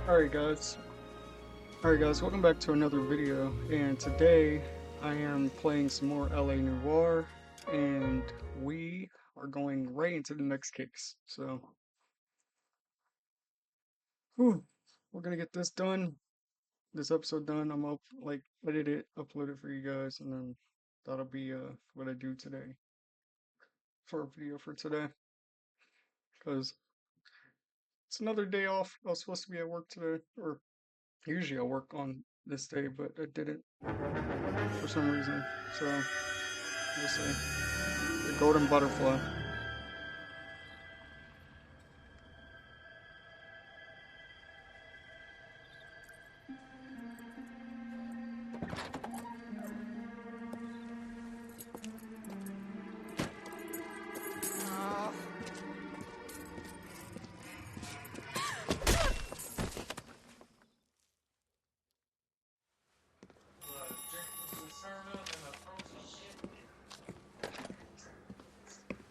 Alright guys, welcome back to another video, and today I am playing some more LA Noire, and we are going right into the next case. So, we're gonna get this done, this episode done. I'm up, edit it, upload it for you guys, and then that'll be what I do today for a video for today, because it's another day off. I was supposed to be at work today, or usually I work on this day, but I didn't for some reason. So we'll see. The golden butterfly.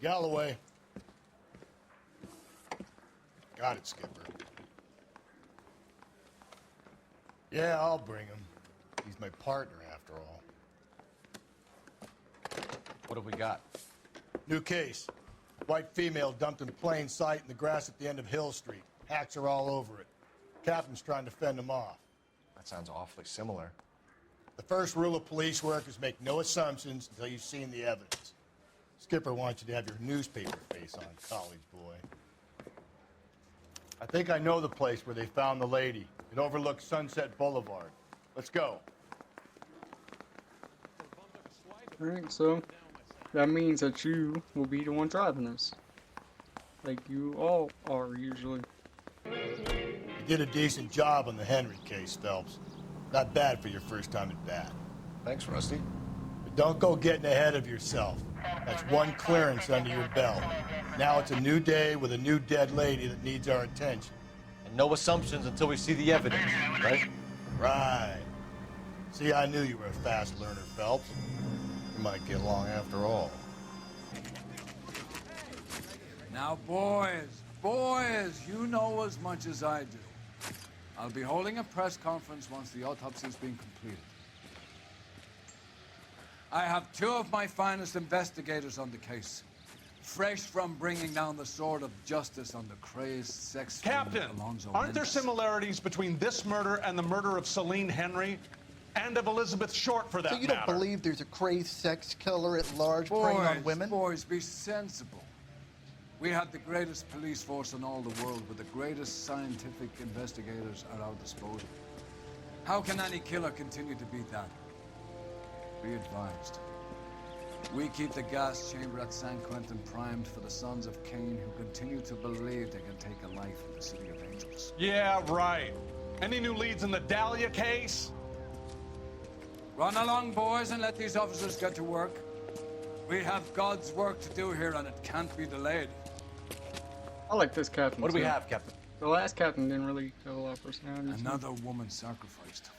Galloway. Got it, Skipper. Yeah, I'll bring him. He's my partner, after all. What have we got? New case. White female dumped in plain sight in the grass at the end of Hill Street. Hacks are all over it. Captain's trying to fend them off. That sounds awfully similar. The first rule of police work is make no assumptions until you've seen the evidence. Skipper wants you to have your newspaper face on, college boy. I think I know the place where they found the lady. It overlooks Sunset Boulevard. Let's go. Alright, so that means that you will be the one driving this. Like you all are usually. You did a decent job on the Henry case, Phelps. Not bad for your first time at bat. Thanks, Rusty. But don't go getting ahead of yourself. That's one clearance under your belt. Now it's a new day with a new dead lady that needs our attention. And no assumptions until we see the evidence, right? Right. See, I knew you were a fast learner, Phelps. We might get along after all. Now, boys, you know as much as I do. I'll be holding a press conference once the autopsy's been completed. I have two of my finest investigators on the case, fresh from bringing down the sword of justice on the crazed sex Captain, fiend Alonzo aren't there Mendez. similarities between this murder and the murder of Celine Henry and of Elizabeth Short, for that So you matter? don't believe there's a crazed sex killer at large preying on women? Boys, be sensible. We have the greatest police force in all the world, with the greatest scientific investigators at our disposal. How can any killer continue to beat that? Be advised. We keep the gas chamber at San Quentin primed for the sons of Cain who continue to believe they can take a life in the City of Angels. Yeah, right. Any new leads in the Dahlia case? Run along, boys, and let these officers get to work. We have God's work to do here, and it can't be delayed. I like this captain. What do we too. have, Captain? The last captain didn't really have a lot of personality. so- Another woman sacrificed.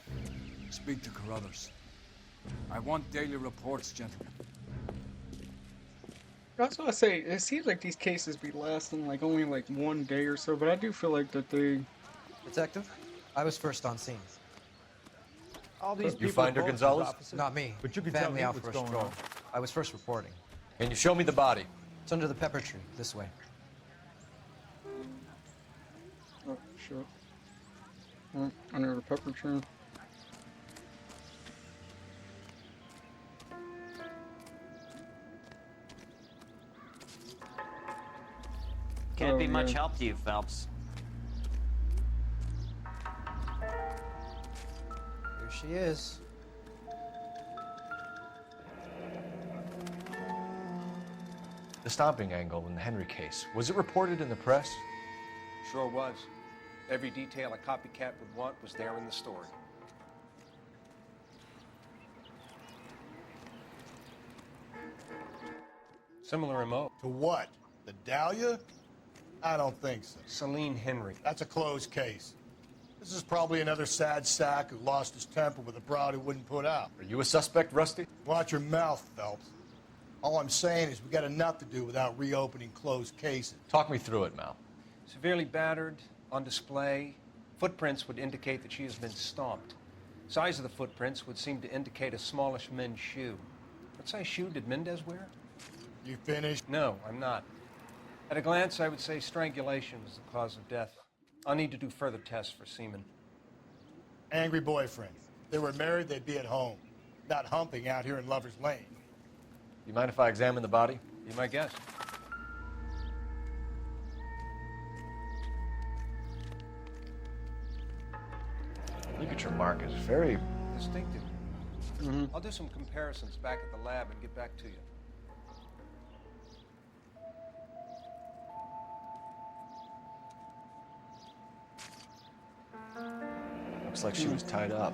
Speak to Carruthers. I want daily reports, gentlemen. That's what I say. It seems like these cases be lasting like only like one day or so, but I do feel like that they. Detective, I was first on scene. All these You people find her, vote for Gonzalez? offices. Not me. But you can tell Family me out what's for a going stroll. on. I was first reporting. Can you show me the body? It's under the pepper tree, this way. Oh, sure. Under the pepper tree. Can't be Oh, much yeah. help to you, Phelps. Here she is. The stomping angle in the Henry case. Was it reported in the press? Sure was. Every detail a copycat would want was there in the story. Similar MO. To what? The Dahlia? I don't think so. Celine Henry. That's a closed case. This is probably another sad sack who lost his temper with a broad he wouldn't put out. Are you a suspect, Rusty? Watch your mouth, Phelps. All I'm saying is we got enough to do without reopening closed cases. Talk me through it, Mal. Severely battered, on display, Footprints would indicate that she has been stomped. Size of the footprints would seem to indicate a smallish men's shoe. What size shoe did Mendez wear? You finished? No, I'm not. At a glance, I would say strangulation was the cause of death. I'll need to do further tests for semen. Angry boyfriend. If they were married, they'd be at home, not humping out here in Lover's Lane. You mind if I examine the body? Be my guest. Ligature mark is very... Distinctive. I'll do some comparisons back at the lab and get back to you. Looks like she was tied up.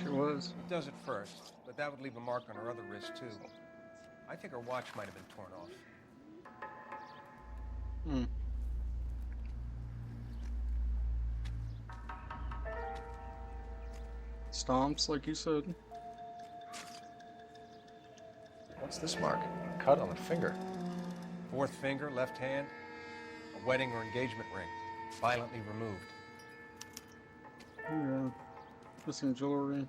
She was. It does at first, but that would leave a mark on her other wrist, too. I think her watch might have been torn off. Hmm. Stomps, like you said. What's this mark? A cut on the finger. Fourth finger, left hand, a wedding or engagement ring, violently removed. Yeah. Missing jewelry.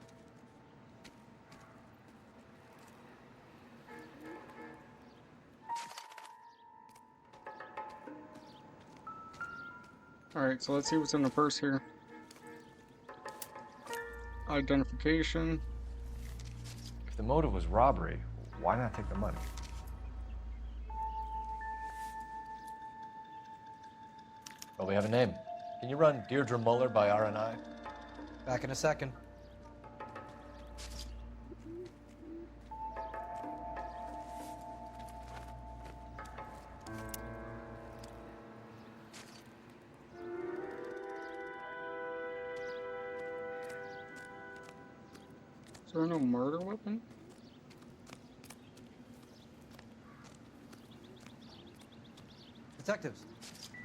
Alright, so let's see what's in the purse here. Identification. If the motive was robbery, why not take the money? Well, we have a name. Can you run Deirdre Muller by RNI? Back in a second. Is there no murder weapon? Detectives,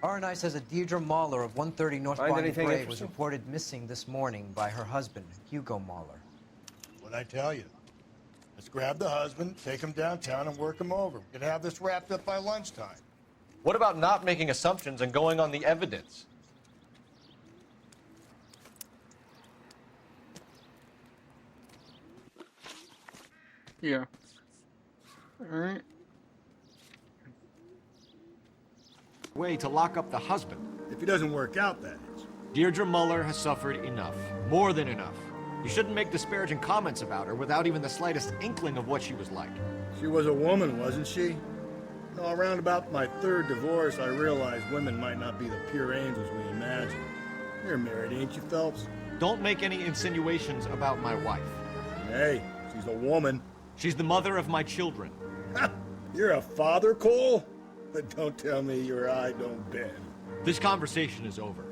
RNI says a Deirdre Mahler of 130 North Find Bonnie anything Bray was interesting? reported missing this morning by her husband, Hugo Mahler. What'd I tell you? Let's grab the husband, take him downtown, and work him over. We could have this wrapped up by lunchtime. What about not making assumptions and going on the evidence? Yeah. Alright. Way to lock up the husband. If he doesn't work out, that is. Deirdre Muller has suffered enough. More than enough. You shouldn't make disparaging comments about her without even the slightest inkling of what she was like. She was a woman, wasn't she? No, around about my third divorce, I realized women might not be the pure angels we imagine. You're married, ain't you, Phelps? Don't make any insinuations about my wife. Hey, she's a woman. She's the mother of my children. You're a father, Cole? But don't tell me your eye don't bend. This conversation is over.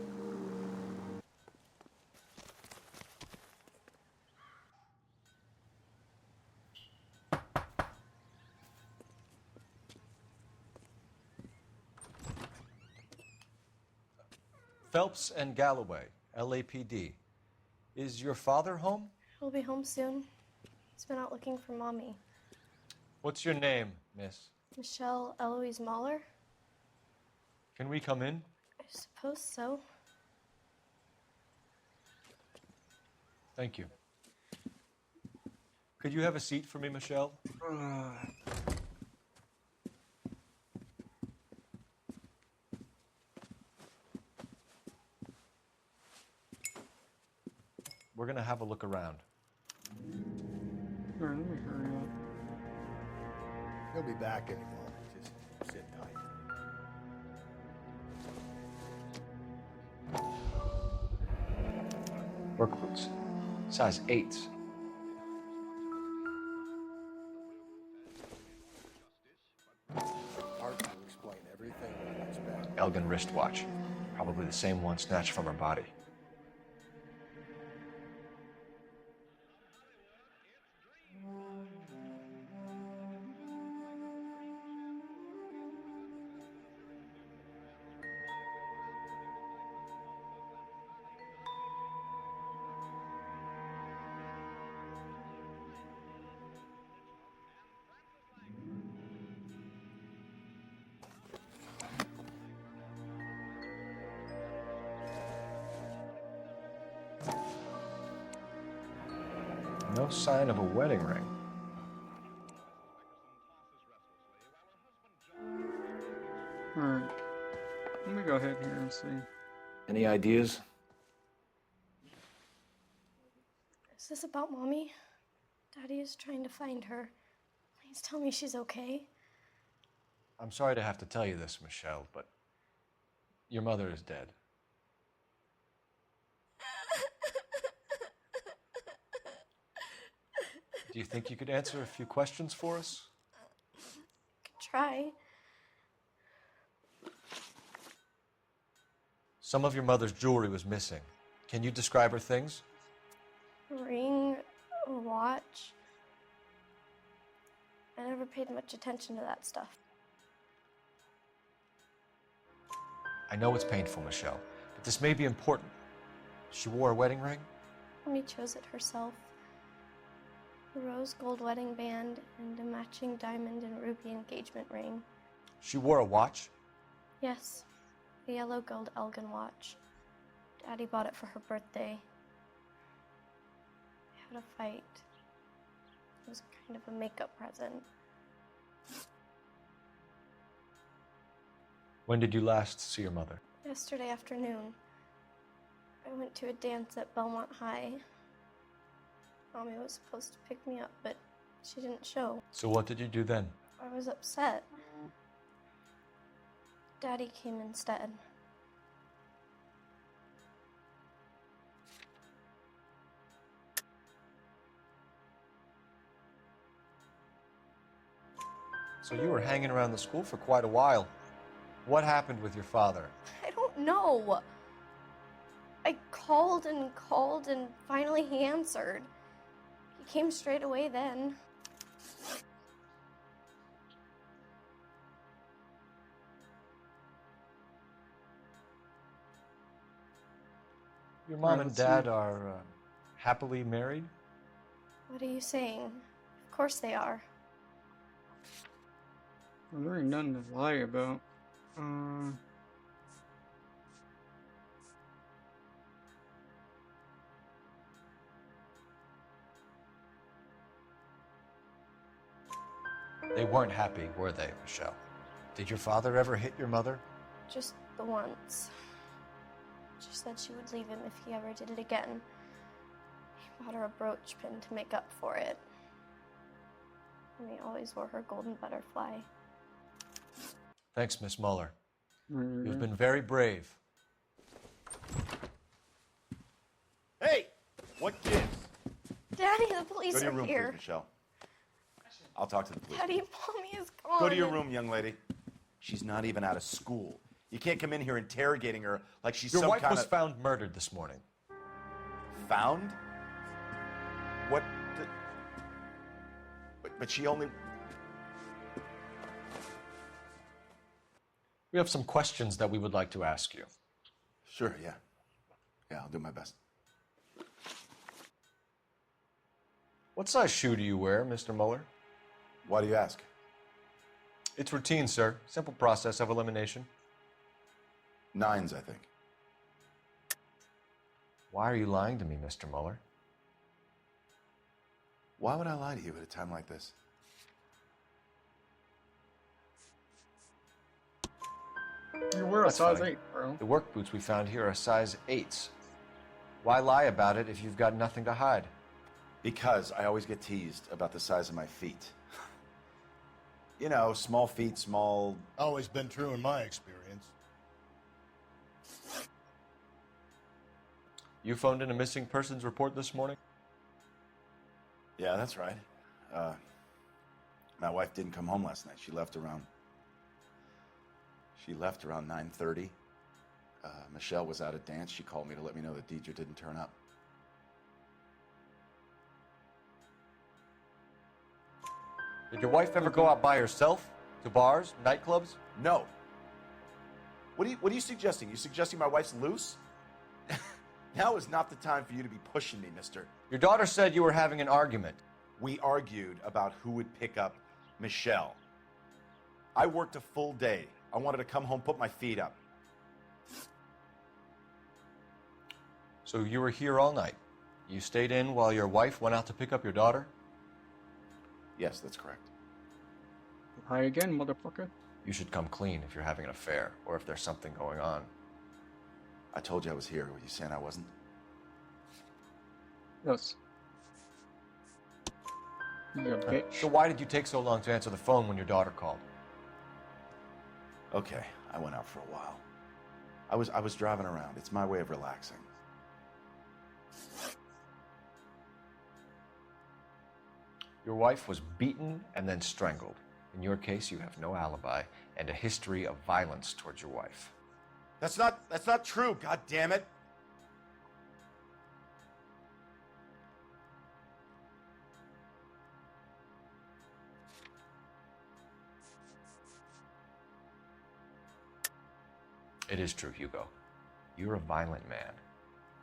Phelps and Galloway, LAPD. Is your father home? He'll be home soon. He's been out looking for Mommy. What's your name, miss? Michelle Eloise Mahler? Can we come in? I suppose so. Thank you. Could you have a seat for me, Michelle? We're gonna have a look around. Alright, let me hurry up. He'll be back any moment. Just sit tight. Work boots. Size 8s. Hard to explain everything when it's bad. Elgin wristwatch. Probably the same one snatched from her body. No sign of a wedding ring. Alright. Let me go ahead here and see. Any ideas? Is this about Mommy? Daddy is trying to find her. Please tell me she's okay. I'm sorry to have to tell you this, Michelle, but your mother is dead. Do you think you could answer a few questions for us? Could try. Some of your mother's jewelry was missing. Can you describe her things? A ring, a watch. I never paid much attention to that stuff. I know it's painful, Michelle, but this may be important. She wore a wedding ring? Mommy chose it herself. A rose gold wedding band and a matching diamond and ruby engagement ring. She wore a watch? Yes, a yellow gold Elgin watch. Daddy bought it for her birthday. We had a fight. It was kind of a makeup present. When did you last see your mother? Yesterday afternoon. I went to a dance at Belmont High. Mommy was supposed to pick me up, but she didn't show. So what did you do then? I was upset. Daddy came instead. So you were hanging around the school for quite a while. What happened with your father? I don't know. I called and finally he answered. He came straight away then. Your mom and dad are happily married? What are you saying? Of course they are. Well, there ain't nothing to lie about. They weren't happy, were they, Michelle? Did your father ever hit your mother? Just the once. She said she would leave him if he ever did it again. He bought her a brooch pin to make up for it. And he always wore her golden butterfly. Thanks, Miss Muller. You've been very brave. Hey! What gives? Daddy, the police Go to your are room, here. please, Michelle. I'll talk to the police. Daddy, Mommy is gone. Go to your room, young lady. She's not even out of school. You can't come in here interrogating her like she's Your some wife kind was of... found murdered this morning. Found? What the... But she only... We have some questions that we would like to ask you. Sure, yeah. Yeah, I'll do my best. What size shoe do you wear, Mr. Muller? Why do you ask? It's routine, sir. Simple process of elimination. 9s, I think. Why are you lying to me, Mr. Muller? Why would I lie to you at a time like this? You wear a That's size fine. 8, bro. The work boots we found here are size 8s. Why lie about it if you've got nothing to hide? Because I always get teased about the size of my feet. You know, small feet, small... Always been true in my experience. You phoned in a missing persons report this morning? Yeah, that's right. My wife didn't come home last night. She left around 9:30. Michelle was out at dance. She called me to let me know that Deidre didn't turn up. Did your wife ever go out by herself? To bars, nightclubs? No. What are you suggesting? You suggesting my wife's loose? Now is not the time for you to be pushing me, mister. Your daughter said you were having an argument. We argued about who would pick up Michelle. I worked a full day. I wanted to come home, put my feet up. So you were here all night? You stayed in while your wife went out to pick up your daughter? Yes, that's correct. Hi again, motherfucker. You should come clean if you're having an affair or if there's something going on. I told you I was here. Were you saying I wasn't? Yes. You bitch. So why did you take so long to answer the phone when your daughter called? Okay, I went out for a while. I was driving around. It's my way of relaxing. Your wife was beaten and then strangled. In your case, you have no alibi and a history of violence towards your wife. That's not true, god damn it. It is true, Hugo. You're a violent man.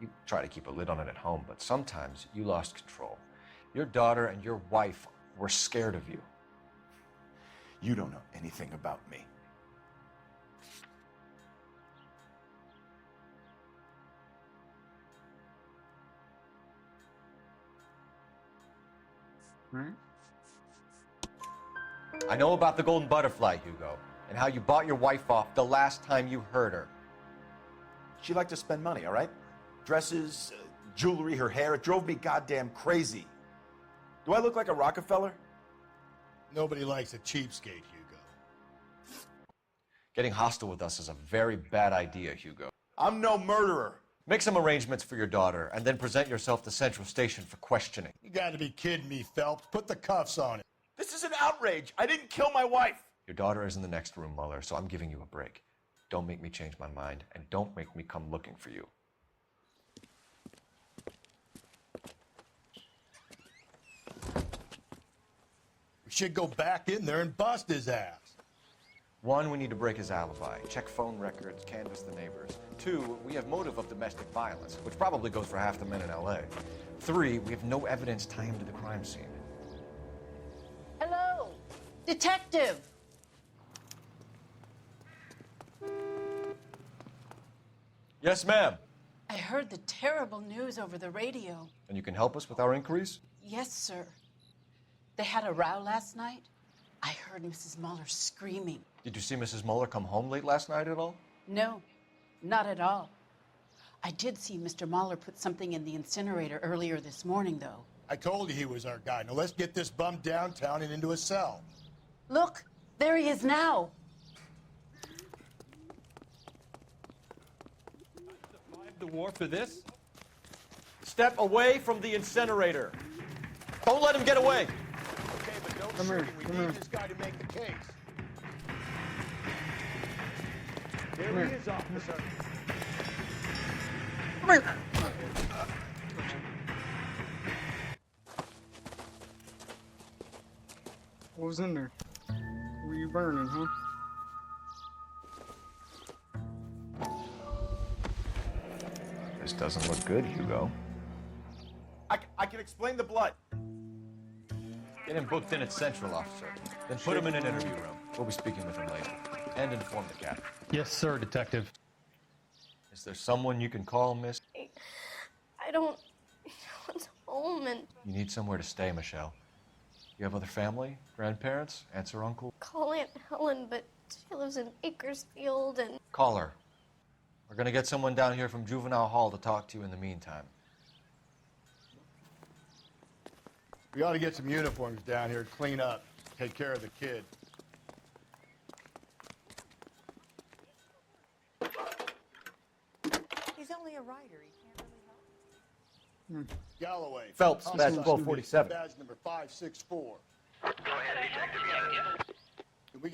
You try to keep a lid on it at home, but sometimes you lost control. Your daughter and your wife were scared of you. You don't know anything about me. Right? I know about the golden butterfly, Hugo, and how you bought your wife off the last time you heard her. She liked to spend money, all right? Dresses, jewelry, her hair. It drove me goddamn crazy. Do I look like a Rockefeller? Nobody likes a cheapskate, Hugo. Getting hostile with us is a very bad idea, Hugo. I'm no murderer. Make some arrangements for your daughter, and then present yourself to Central Station for questioning. You gotta be kidding me, Phelps. Put the cuffs on it. This is an outrage. I didn't kill my wife. Your daughter is in the next room, Mueller, so I'm giving you a break. Don't make me change my mind, and don't make me come looking for you. We should go back in there and bust his ass. 1, we need to break his alibi, check phone records, canvass the neighbors. 2, we have motive of domestic violence, which probably goes for half the men in LA. 3, we have no evidence tying him to the crime scene. Hello, detective. Yes, ma'am. I heard the terrible news over the radio. And you can help us with our inquiries? Yes, sir. They had a row last night. I heard Mrs. Mueller screaming. Did you see Mrs. Mueller come home late last night at all? No, not at all. I did see Mr. Mueller put something in the incinerator earlier this morning, though. I told you he was our guy. Now let's get this bum downtown and into a cell. Look, there he is now. The war for this? Step away from the incinerator. Don't let him get away. Okay, but don't Come shoot here, him. We come need here. this guy to make the case. Come Here here. he is, officer. Come here. What was in there? Were you burning, huh? This doesn't look good, Hugo. I can explain the blood. Get him booked in at Central, officer. Then put him in an interview room. We'll be speaking with him later. And inform the captain. Yes, sir, detective. Is there someone you can call, miss? I don't want home, and You need somewhere to stay, Michelle. You have other family? Grandparents? Aunts or uncle? call Aunt Helen, but she lives in Bakersfield, and Call her. We're gonna get someone down here from Juvenile Hall to talk to you in the meantime. We ought to get some uniforms down here, clean up, take care of the kid. He's only a writer. He can't really help. Galloway. Phelps, Hospital badge student, 1247. Badge number 564.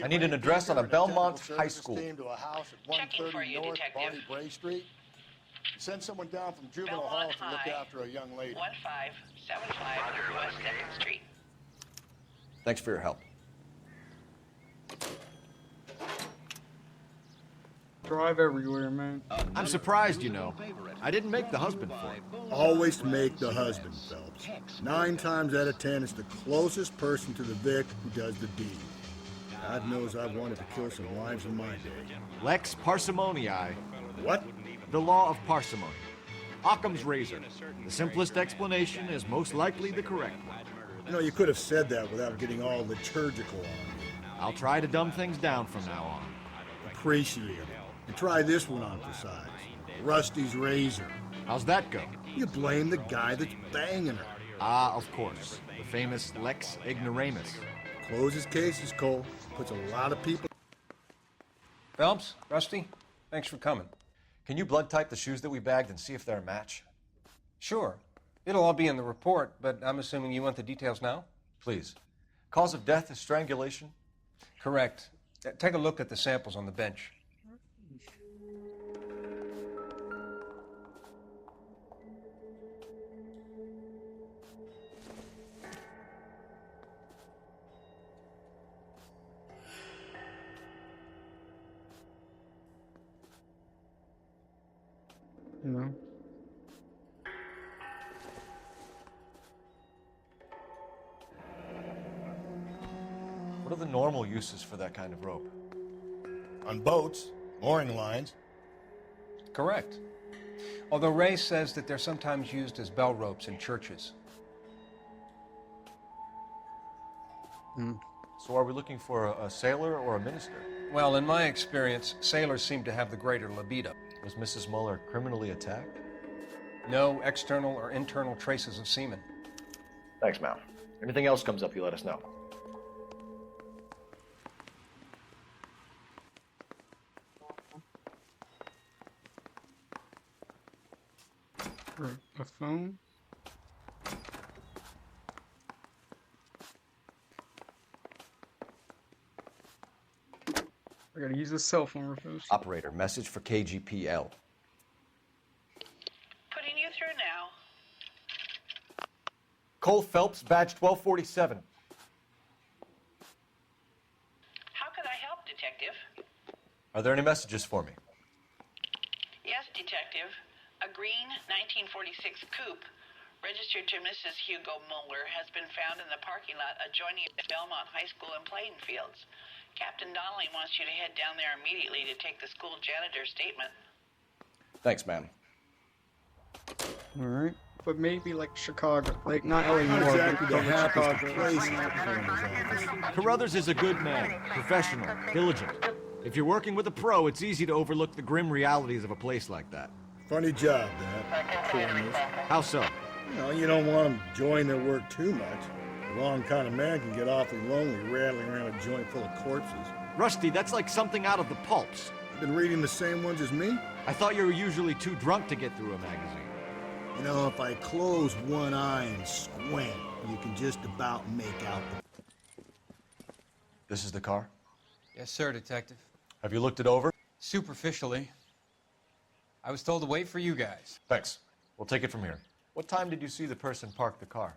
I need an address on a Belmont High School. Team to a house at 130 North Bonnie Bray Street. Send someone down from Juvenile Hall to look after a young lady. 1575 West 2nd Street. Thanks for your help. Drive everywhere, man. I'm surprised, you know. I didn't make the husband for it. Always make the husband, Phelps. 9 times out of 10, it's the closest person to the Vic who does the deed. God knows I've wanted to kill some wives in my day. Lex parsimoniae. What? The law of parsimony. Occam's razor. The simplest explanation is most likely the correct one. You know, you could have said that without getting all liturgical on me. I'll try to dumb things down from now on. Appreciate it. And try this one on for size. Rusty's razor. How's that go? You blame the guy that's banging her. Ah, of course. The famous Lex Ignoramus. Closes cases, Cole. Puts a lot of people... Phelps, Rusty, thanks for coming. Can you blood type the shoes that we bagged and see if they're a match? Sure. It'll all be in the report, but I'm assuming you want the details now? Please. Cause of death is strangulation? Correct. Take a look at the samples on the bench. You know? What are the normal uses for that kind of rope? On boats, mooring lines. Correct. Although Ray says that they're sometimes used as bell ropes in churches. So are we looking for a sailor or a minister? Well, in my experience, sailors seem to have the greater libido. Was Mrs. Muller criminally attacked? No external or internal traces of semen. Thanks, Mal. Anything else comes up, you let us know. A phone? I gotta use a cell phone first. Operator, message for KGPL. Putting you through now. Cole Phelps, badge 1247. How can I help, Detective? Are there any messages for me? Yes, Detective. A green 1946 coupe, registered to Mrs. Hugo Muller, has been found in the parking lot adjoining the Belmont High School and playing fields. Captain Donnelly wants you to head down there immediately to take the school janitor's statement. Thanks, ma'am. Alright. But maybe like Chicago. Like, not LA Not Noire, exactly but the like happiest Chicago. place in the coroner's office. Carruthers is a good man, professional, diligent. If you're working with a pro, it's easy to overlook the grim realities of a place like that. Funny job, that. Coroner's. How so? You don't want them enjoying their work too much. The wrong kind of man can get awfully lonely rattling around a joint full of corpses. Rusty, that's like something out of the pulps. Been reading the same ones as me? I thought you were usually too drunk to get through a magazine. You know, if I close one eye and squint, you can just about make out the... This is the car? Yes, sir, Detective. Have you looked it over? Superficially. I was told to wait for you guys. Thanks. We'll take it from here. What time did you see the person park the car?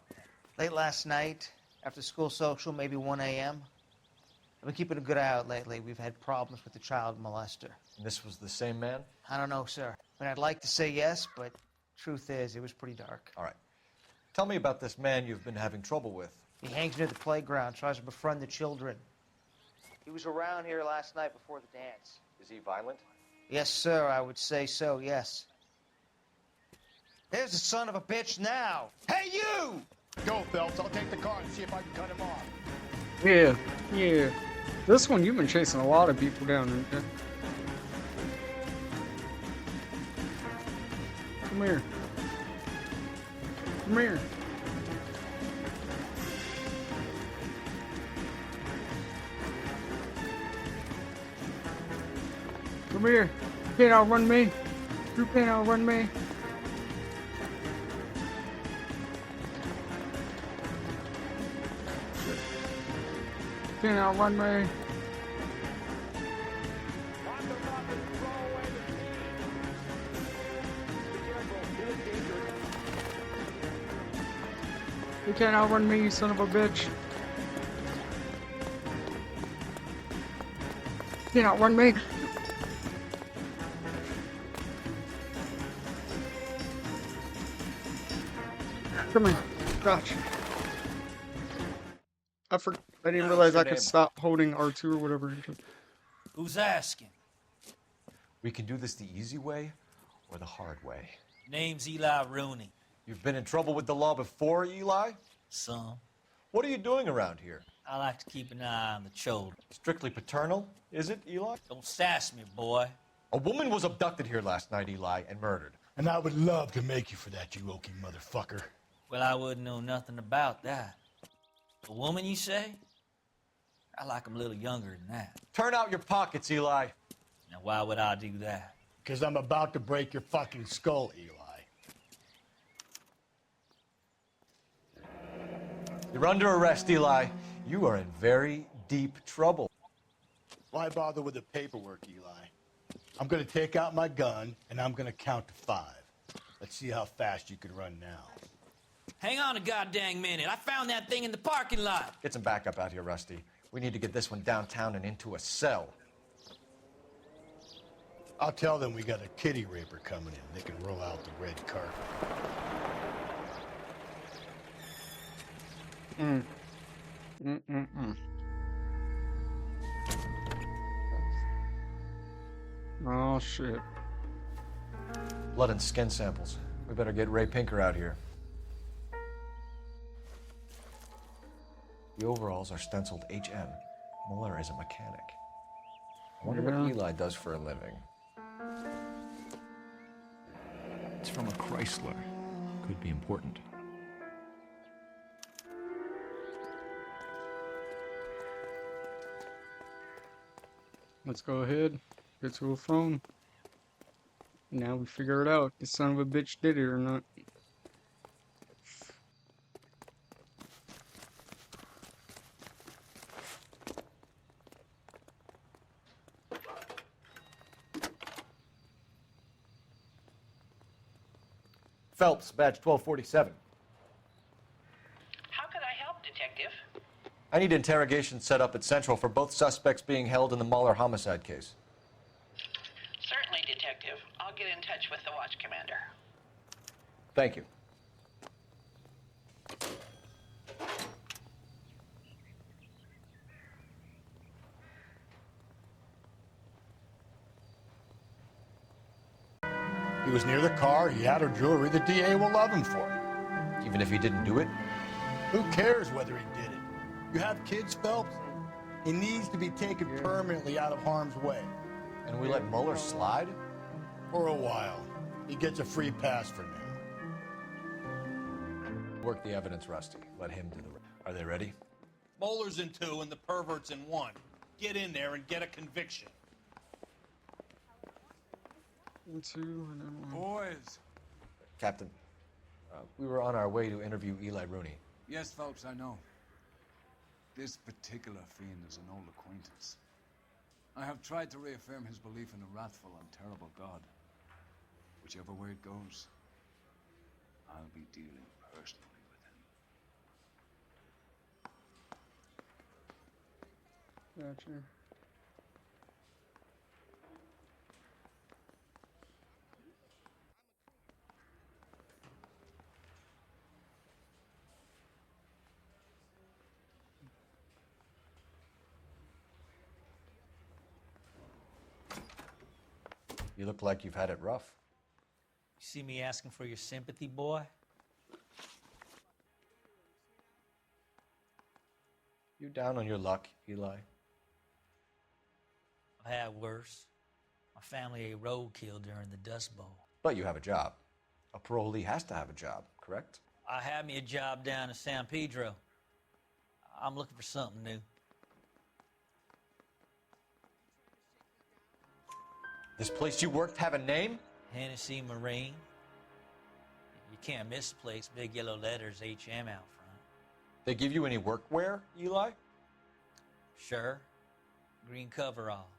Late last night, after school social, maybe 1 a.m. I've been keeping a good eye out lately. We've had problems with the child molester. And this was the same man? I don't know, sir. I mean, I'd like to say yes, but truth is, it was pretty dark. All right. Tell me about this man you've been having trouble with. He hangs near the playground, tries to befriend the children. He was around here last night before the dance. Is he violent? Yes, sir, I would say so, yes. There's the son of a bitch now. Hey, you! Go, Phelps. I'll take the car and see if I can cut him off. Yeah, yeah. This one, you've been chasing a lot of people down. Right? Come here. Come here. Come here. You can't outrun me. You can't outrun me. You can't outrun me. You can't outrun me, you son of a bitch. You can't outrun me. Come here. Gotcha. I didn't realize I could stop holding R2 or whatever. Who's asking? We can do this the easy way or the hard way. Name's Eli Rooney. You've been in trouble with the law before, Eli? Some. What are you doing around here? I like to keep an eye on the children. Strictly paternal, is it, Eli? Don't sass me, boy. A woman was abducted here last night, Eli, and murdered. And I would love to make you for that, you oaky motherfucker. Well, I wouldn't know nothing about that. A woman, you say? I like 'em a little younger than that. Turn out your pockets, Eli. Now, why would I do that? Because I'm about to break your fucking skull, Eli. You're under arrest, Eli. You are in very deep trouble. Why bother with the paperwork, Eli? I'm gonna take out my gun, and I'm gonna count to 5. Let's see how fast you can run now. Hang on a goddamn minute. I found that thing in the parking lot. Get some backup out here, Rusty. We need to get this one downtown and into a cell. I'll tell them we got a kitty raper coming in. They can roll out the red carpet. Oh, shit. Blood and skin samples. We better get Ray Pinker out here. The overalls are stenciled HM. Mueller is a mechanic. I wonder what Eli does for a living. It's from a Chrysler. Could be important. Let's go ahead. Get to a phone. Now we figure it out. This son of a bitch did it or not. Phelps, badge 1247. How could I help, Detective? I need interrogation set up at Central for both suspects being held in the Mahler homicide case. Certainly, Detective. I'll get in touch with the watch commander. Thank you. He was near the car, he had her jewelry, the DA will love him for it. Even if he didn't do it? Who cares whether he did it? You have kids, Phelps? He needs to be taken permanently out of harm's way. And we let Mueller slide? For a while. He gets a free pass for now. Work the evidence, Rusty. Let him do the rest. Are they ready? Bowler's in 2 and the pervert's in 1. Get in there and get a conviction. 2 and then 1. Boys. Captain, we were on our way to interview Eli Rooney. Yes, Phelps, I know. This particular fiend is an old acquaintance. I have tried to reaffirm his belief in a wrathful and terrible God. Whichever way it goes, I'll be dealing personally with him. Gotcha. You look like you've had it rough. You see me asking for your sympathy, boy? You down on your luck, Eli? I've had worse. My family ate roadkill during the Dust Bowl. But you have a job. A parolee has to have a job, correct? I had me a job down in San Pedro. I'm looking for something new. This place you worked have a name? Hennessy Marine. You can't miss the place. Big yellow letters, HM out front. They give you any workwear, Eli? Sure. Green coverall.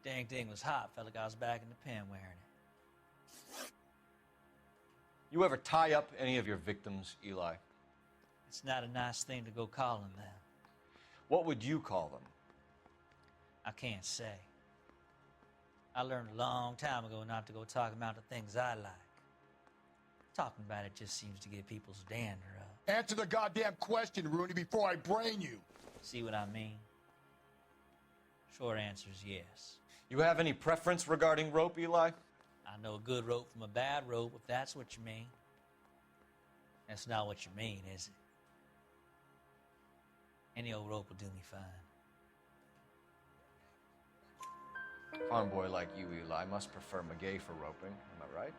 Dang thing was hot. Felt like I was back in the pen wearing it. You ever tie up any of your victims, Eli? It's not a nice thing to go calling them. What would you call them? I can't say. I learned a long time ago not to go talking about the things I like. Talking about it just seems to get people's dander up. Answer the goddamn question, Rooney, before I brain you. See what I mean? Short answer is yes. You have any preference regarding rope, Eli? I I know a good rope from a bad rope, if that's what you mean. That's not what you mean, is it? Any old rope will do me fine. Farm boy like you, Eli, must prefer Magay for roping. Am I right?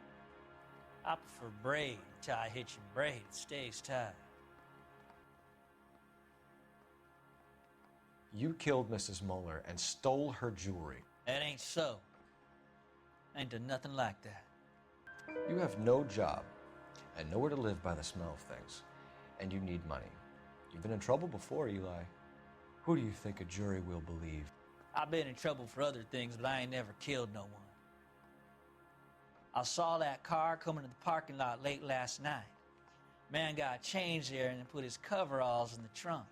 I prefer braid, tie, hitch, and braid. It stays tied. You killed Mrs. Muller and stole her jewelry. That ain't so. I ain't done nothing like that. You have no job and nowhere to live by the smell of things, and you need money. You've been in trouble before, Eli. Who do you think a jury will believe? I've been in trouble for other things, but I ain't never killed no one. I saw that car coming to the parking lot late last night. Man got changed there and then put his coveralls in the trunk.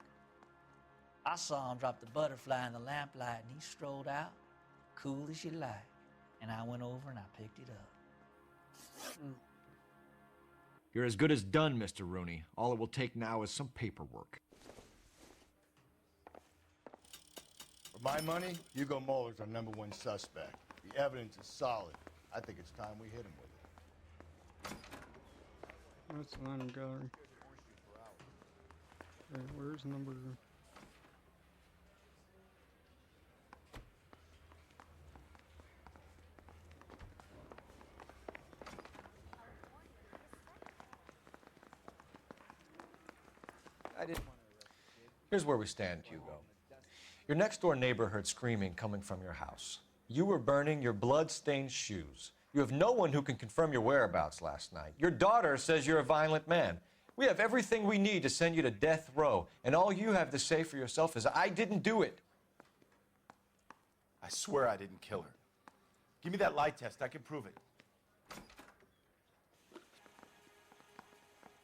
I saw him drop the butterfly in the lamplight and he strolled out, cool as you like. And I went over and I picked it up. You're as good as done, Mr. Rooney. All it will take now is some paperwork. For my money, Hugo Muller's our #1 suspect. The evidence is solid. I think it's time we hit him with it. That's the line gallery. Wait, where's number? I didn't want to arrest you. Here's where we stand, Hugo. Your next-door neighbor heard screaming coming from your house. You were burning your blood-stained shoes. You have no one who can confirm your whereabouts last night. Your daughter says you're a violent man. We have everything we need to send you to death row, and all you have to say for yourself is, I didn't do it. I swear I didn't kill her. Give me that lie test. I can prove it.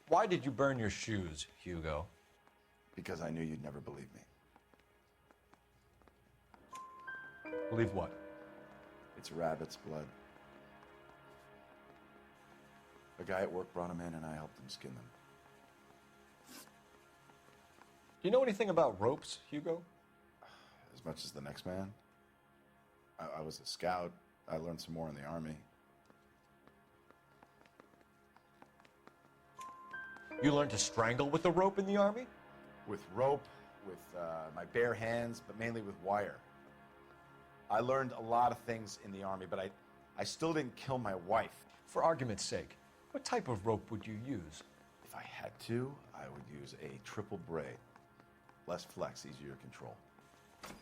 Why did you burn your shoes, Hugo? Because I knew you'd never believe me. Believe what? It's rabbit's blood. A guy at work brought him in and I helped him skin them. Do you know anything about ropes, Hugo? As much as the next man. I was a scout. I learned some more in the Army. You learned to strangle with the rope in the Army? With rope, with my bare hands, but mainly with wire. I learned a lot of things in the Army, but I still didn't kill my wife. For argument's sake, what type of rope would you use? If I had to, I would use a triple braid. Less flex, easier to control.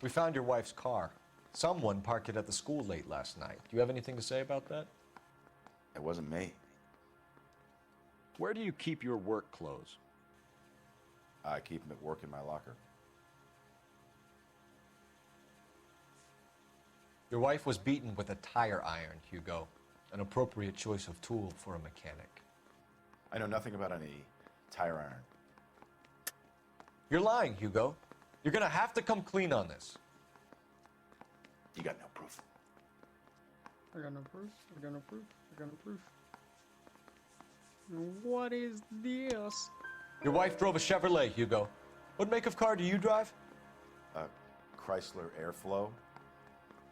We found your wife's car. Someone parked it at the school late last night. Do you have anything to say about that? It wasn't me. Where do you keep your work clothes? I keep them at work in my locker. Your wife was beaten with a tire iron, Hugo. An appropriate choice of tool for a mechanic. I know nothing about any tire iron. You're lying, Hugo. You're gonna have to come clean on this. You got no proof. I got no proof. I got no proof. I got no proof. What is this? Your wife drove a Chevrolet, Hugo. What make of car do you drive? A Chrysler Airflow.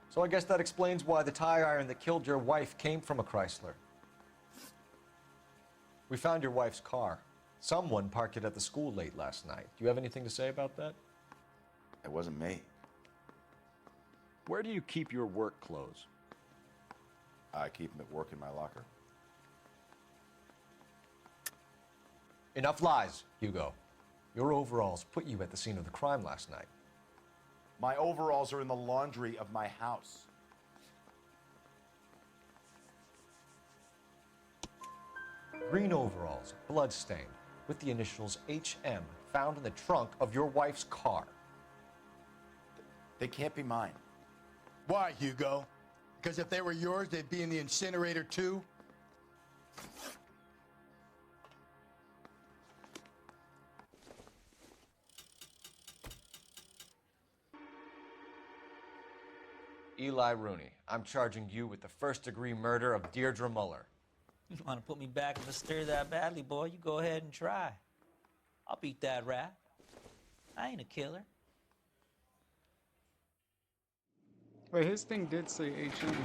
So I guess that explains why the tire iron that killed your wife came from a Chrysler. We found your wife's car. Someone parked it at the school late last night. Do you have anything to say about that? It wasn't me. Where do you keep your work clothes? I keep them at work in my locker. Enough lies, Hugo. Your overalls put you at the scene of the crime last night. My overalls are in the laundry of my house. Green overalls, blood-stained, with the initials HM found in the trunk of your wife's car. They can't be mine. Why, Hugo? Because if they were yours, they'd be in the incinerator too? Eli Rooney, I'm charging you with the first-degree murder of Deirdre Muller. You want to put me back in the stir that badly, boy? You go ahead and try. I'll beat that rap. I ain't a killer. Wait, his thing did say HM.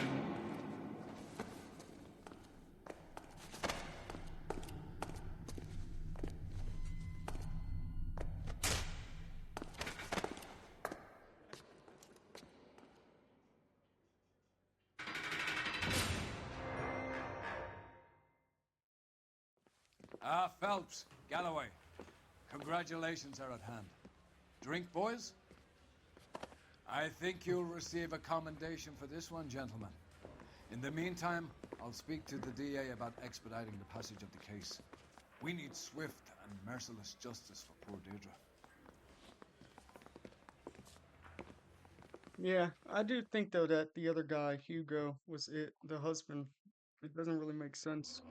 Ah, Phelps, Galloway. Congratulations are at hand. Drink, boys? I think you'll receive a commendation for this one, gentlemen. In the meantime, I'll speak to the DA about expediting the passage of the case. We need swift and merciless justice for poor Deirdre. Yeah, I do think though that the other guy, Hugo, was the husband. It doesn't really make sense.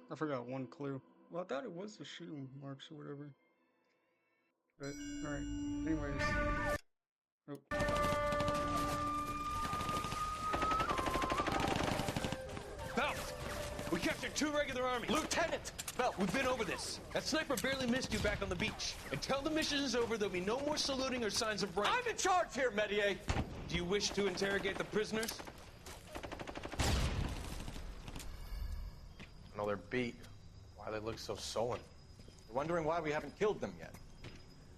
I forgot one clue. Well, I thought it was the shoe marks or whatever. But alright. Anyways. Oh. Phelps! We captured 2 regular army. Lieutenant! Phelps, we've been over this. That sniper barely missed you back on the beach. Until the mission is over, there'll be no more saluting or signs of rank. I'm in charge here, Medier! Do you wish to interrogate the prisoners? I know they're beat. Why they look so sullen? You're wondering why we haven't killed them yet.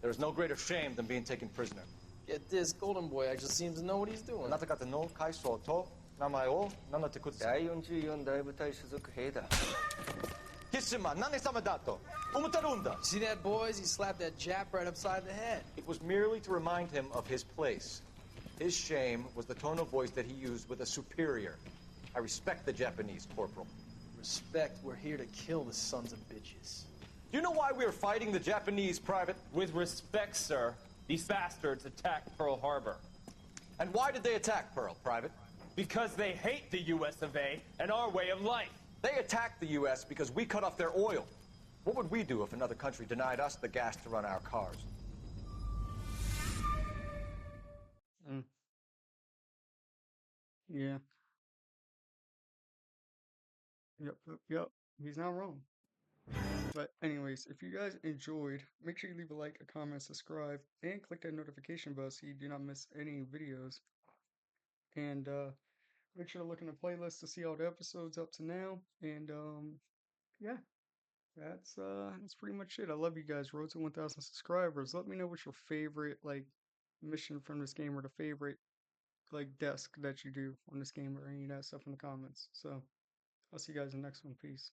There is no greater shame than being taken prisoner. Get this, Golden Boy actually seems to know what he's doing. なた方の階層と名前を名乗ってください。第44大部隊所属兵だ。キスマ何様だと思ってるんだ。 See that, boys? He slapped that Jap right upside the head. It was merely to remind him of his place. His shame was the tone of voice that he used with a superior. I respect the Japanese, Corporal. Respect, we're here to kill the sons of bitches. Do you know why we are fighting the Japanese, Private? With respect, sir, these bastards attacked Pearl Harbor. And why did they attack Pearl, Private? Because they hate the US of A and our way of life. They attacked the US because we cut off their oil. What would we do if another country denied us the gas to run our cars? Yeah. Yep. He's not wrong. But anyways, if you guys enjoyed, make sure you leave a like, a comment, subscribe, and click that notification bell so you do not miss any videos. And make sure to look in the playlist to see all the episodes up to now. And yeah, that's pretty much it. I love you guys. Road to 1,000 subscribers. Let me know what's your favorite like mission from this game or the favorite like desk that you do on this game or any of that stuff in the comments. So I'll see you guys in the next one. Peace.